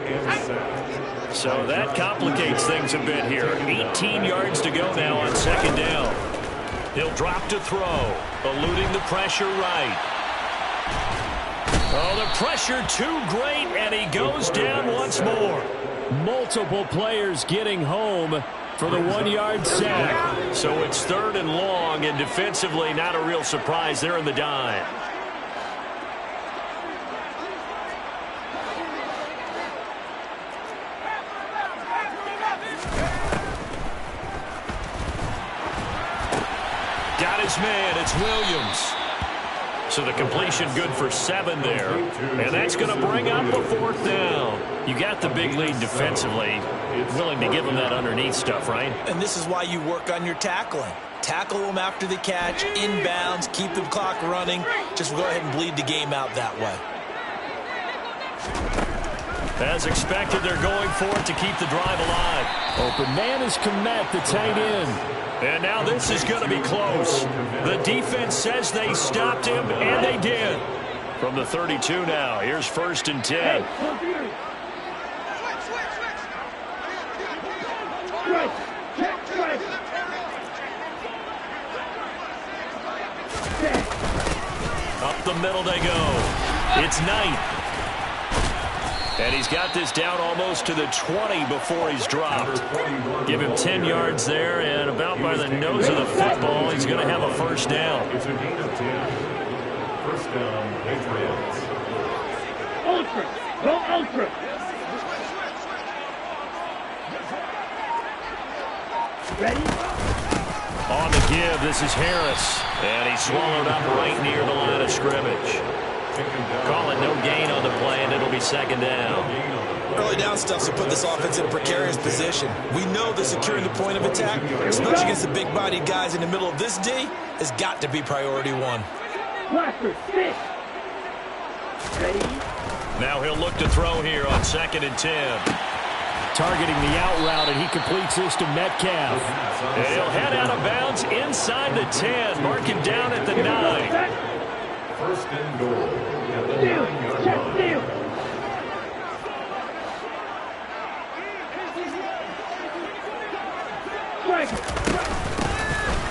So that complicates things a bit here. 18 yards to go now on 2nd down. He'll drop to throw, eluding the pressure right. Oh, the pressure too great, and he goes down once more. Multiple players getting home for the 1-yard sack. So it's 3rd and long, and defensively not a real surprise there in the dime. Got his man. It's Williams. So the completion good for 7 there. And that's going to bring up a 4th down. You got the big lead defensively. Willing to give him that underneath stuff, right? And this is why you work on your tackling. Tackle them after the catch, inbounds, keep the clock running. Just go ahead and bleed the game out that way. As expected, they're going for it to keep the drive alive. Open man is Komet, the tight end. And now this is going to be close. The defense says they stopped him, and they did. From the 32 now, here's 1st and 10. Up the middle they go. It's Knight. And he's got this down almost to the 20 before he's dropped. Give him 10 yards there, and about by the nose of the football, he's going to have a 1st down. It's a gain of 10. First down, Patriots. Ultra. Go ultra. Ready? On the give, this is Harris. And he's swallowed up right near the line of scrimmage. Call it no gain on the play, and it'll be second down. Early down stuff to put this offense in a precarious position. We know that securing the point of attack, especially against the big-bodied guys in the middle of this D, has got to be priority one. Blaster, stick. Ready? Now he'll look to throw here on 2nd and 10. Targeting the out route, and he completes this to Metcalf. And he'll head out of bounds inside the 10. Mark him down at the 9. First and goal. Steal. Check steal.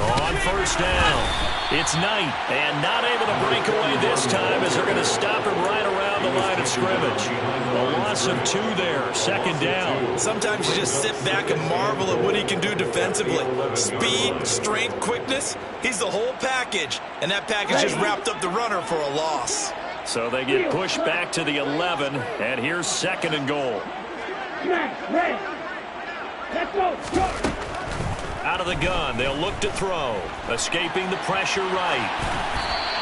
On first down, it's Knight, and not able to break away this time as they're going to stop him right around the line of scrimmage. A loss of 2 there, 2nd down. Sometimes you just sit back and marvel at what he can do defensively. Speed, strength, quickness, he's the whole package. And that package just wrapped up the runner for a loss. So they get pushed back to the 11, and here's 2nd and goal. Smash. Ready. Let's go. Go. Out of the gun, they'll look to throw. Escaping the pressure right.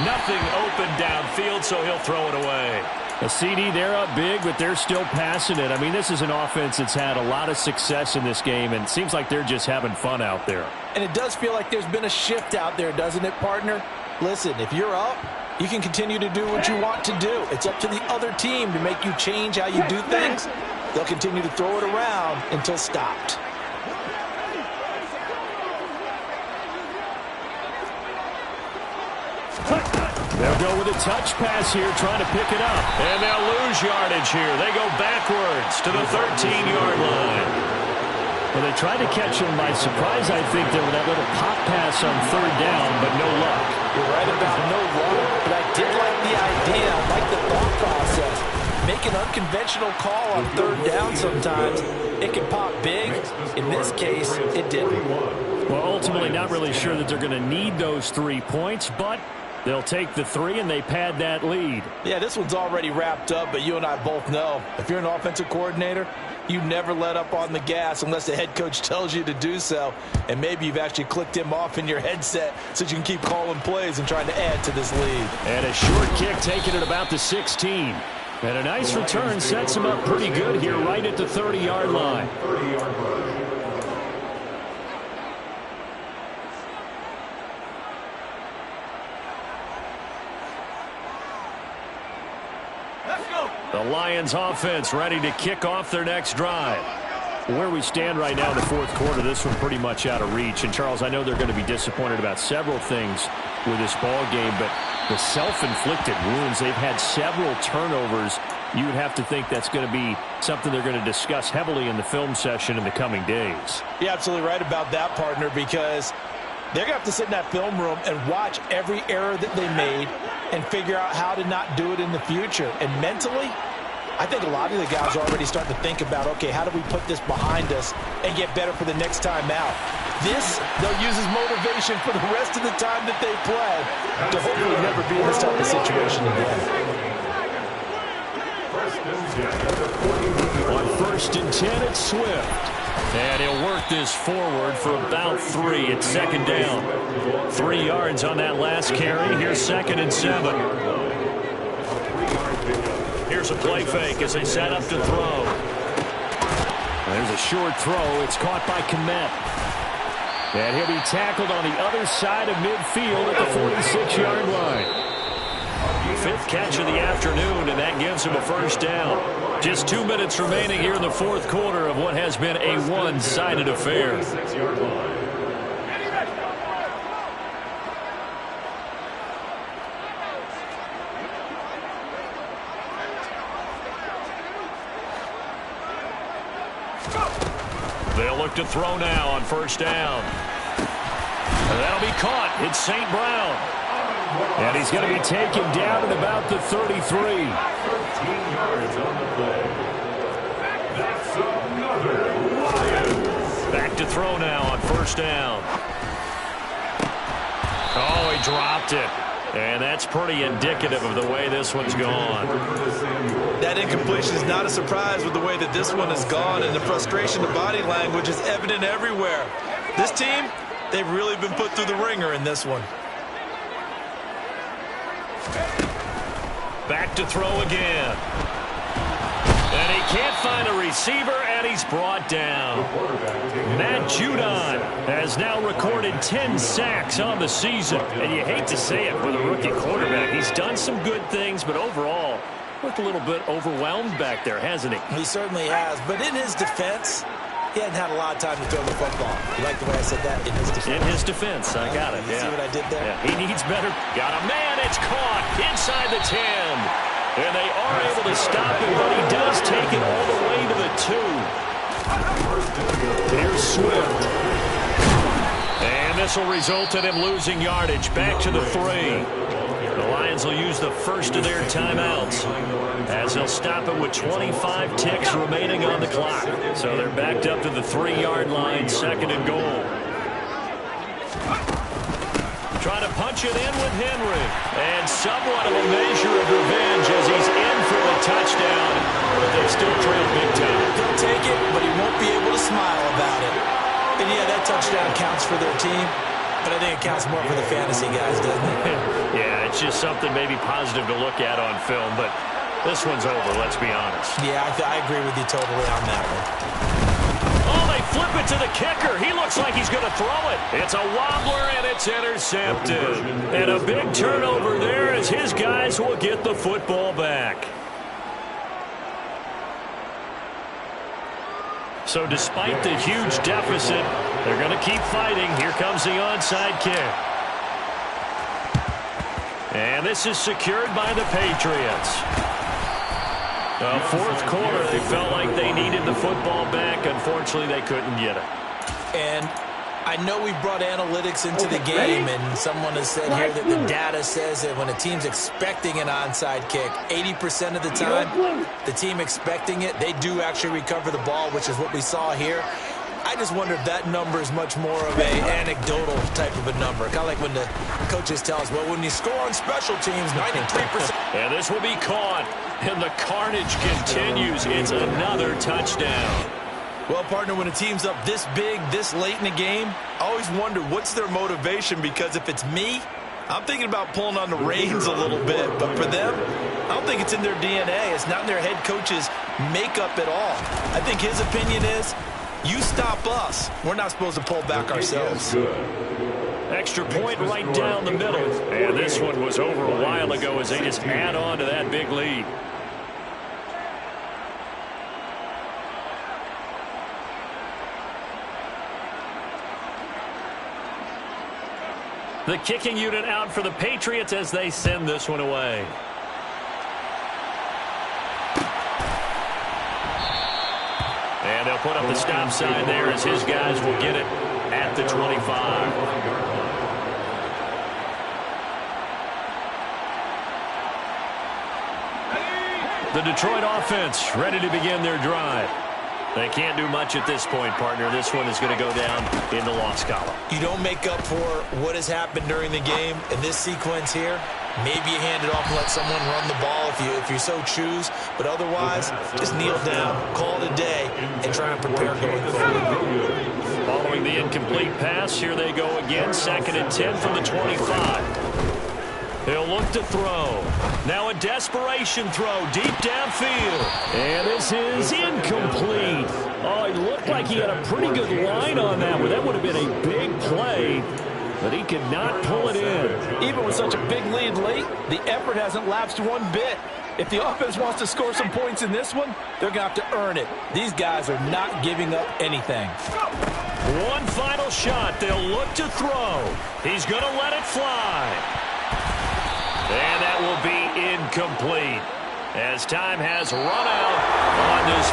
Nothing open downfield, so he'll throw it away. A CD, they're up big, but they're still passing it. I mean, this is an offense that's had a lot of success in this game, and it seems like they're just having fun out there. And it does feel like there's been a shift out there, doesn't it, partner? Listen, if you're up, you can continue to do what you want to do. It's up to the other team to make you change how you do things. They'll continue to throw it around until stopped. They'll go with a touch pass here, trying to pick it up. And they'll lose yardage here. They go backwards to the 13-yard line. Well, they tried to catch him by surprise, I think, there with that little pop pass on 3rd down, but no luck. You're right about no luck, but I did like the idea. I like the thought process. Make an unconventional call on 3rd down sometimes. It can pop big. In this case, it didn't. Well, ultimately, not really sure that they're going to need those 3 points, but they'll take the 3 and they pad that lead. Yeah, this one's already wrapped up, but you and I both know if you're an offensive coordinator, you never let up on the gas unless the head coach tells you to do so. And maybe you've actually clicked him off in your headset so you can keep calling plays and trying to add to this lead. And a short kick taken at about the 16. And a nice return sets him up pretty good here right at the 30-yard line. 30-yard line. The Lions offense ready to kick off their next drive. Where we stand right now in the 4th quarter, this one pretty much out of reach. And, Charles, I know they're going to be disappointed about several things with this ball game, but the self-inflicted wounds, they've had several turnovers. You would have to think that's going to be something they're going to discuss heavily in the film session in the coming days. You're absolutely right about that, partner, because they're going to have to sit in that film room and watch every error that they made and figure out how to not do it in the future. And mentally, I think a lot of the guys are already starting to think about, okay, how do we put this behind us and get better for the next time out? This, they'll use as motivation for the rest of the time that they play to hopefully never be in this type of situation again. On 1st and 10, it's Swift. And he'll work this forward for about 3. It's 2nd down. 3 yards on that last carry. Here's 2nd and 7. Here's a play fake as they set up to throw. There's a short throw. It's caught by Kmet. And he'll be tackled on the other side of midfield at the 46-yard line. 5th catch of the afternoon, and that gives him a 1st down. Just 2 minutes remaining here in the 4th quarter of what has been a one-sided affair. They'll look to throw now on 1st down. And that'll be caught. It's St. Brown. And he's going to be taken down at about the 33. 13 yards on the play. That's another Lions. Back to throw now on 1st down. Oh, he dropped it. And that's pretty indicative of the way this one's gone. That incompletion is not a surprise with the way that this one has gone, and the frustration, the body language is evident everywhere. This team, they've really been put through the ringer in this one. Back to throw again. And he can't find a receiver, and he's brought down. Matt Judon has now recorded 10 sacks on the season. And you hate to say it with a rookie quarterback. He's done some good things, but overall, looked a little bit overwhelmed back there, hasn't he? He certainly has. But in his defense, he hadn't had a lot of time to throw the football. You like the way I said that? In his defense. In his defense, I got it. You see what I did there? Yeah, he needs better. Got a man. It's caught inside the 10. And they are able to stop him, but he does take it all the way to the 2. Here's Swift. And this will result in him losing yardage. Back to the 3. The Lions will use the first of their timeouts as they'll stop it with 25 ticks remaining on the clock. So they're backed up to the 3-yard line, 2nd and goal. Trying to punch it in with Henry. And somewhat of a measure of revenge as he's in for a touchdown. But they still trail big time. He'll take it, but he won't be able to smile about it. And yeah, that touchdown counts for their team. But I think it counts more for the fantasy guys, doesn't it? Yeah, it's just something maybe positive to look at on film. But this one's over, let's be honest. Yeah, I agree with you totally on that one. Oh, they flip it to the kicker. He looks like he's going to throw it. It's a wobbler, and it's intercepted. And a big turnover there as his guys will get the football back. So despite the huge deficit, they're going to keep fighting. Here comes the onside kick. And this is secured by the Patriots. The 4th quarter, they felt like they needed the football back. Unfortunately, they couldn't get it. And I know we brought analytics into the game, and someone has said here that the data says that when a team's expecting an onside kick, 80% of the time, the team expecting it, they do actually recover the ball, which is what we saw here. I just wonder if that number is much more of an anecdotal type of a number. Kind of like when the coaches tell us, well, when you score on special teams, 93%. And this will be caught, and the carnage continues. It's another touchdown. Well, partner, when a team's up this big, this late in the game, I always wonder what's their motivation, because if it's me, I'm thinking about pulling on the reins a little bit. But for them, I don't think it's in their DNA. It's not in their head coach's makeup at all. I think his opinion is, you stop us, we're not supposed to pull back ourselves. Extra point right down the middle. And this one was over a while ago as they just add on to that big lead. The kicking unit out for the Patriots as they send this one away. And they'll put up the stop sign there as his guys will get it at the 25. The Detroit offense ready to begin their drive. They can't do much at this point, partner. This one is going to go down in the loss column. You don't make up for what has happened during the game in this sequence here. Maybe you hand it off and let someone run the ball if you so choose. But otherwise, just kneel down, call it a day, and try and prepare going forward. Following the incomplete pass, here they go again. 2nd and 10 from the 25. He'll look to throw. Now a desperation throw deep downfield. And this is incomplete. Oh, it looked like he had a pretty good line on that one. That would have been a big play, but he could not pull it in. Even with such a big lead late, the effort hasn't lapsed one bit. If the offense wants to score some points in this one, they're going to have to earn it. These guys are not giving up anything. One final shot. They'll look to throw. He's going to let it fly. And that will be incomplete as time has run out on this.